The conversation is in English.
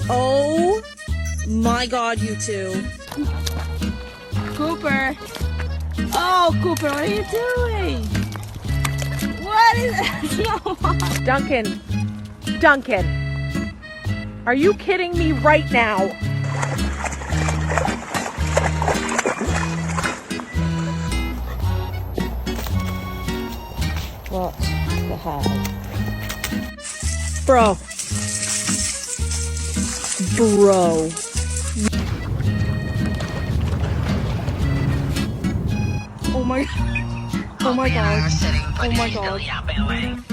Oh my god, you two. Cooper. Oh, Cooper, what are you doing? What is it? Duncan. Duncan. Are you kidding me right now? What the hell? Bro. Bro. Oh my god. Oh my god. Oh my god.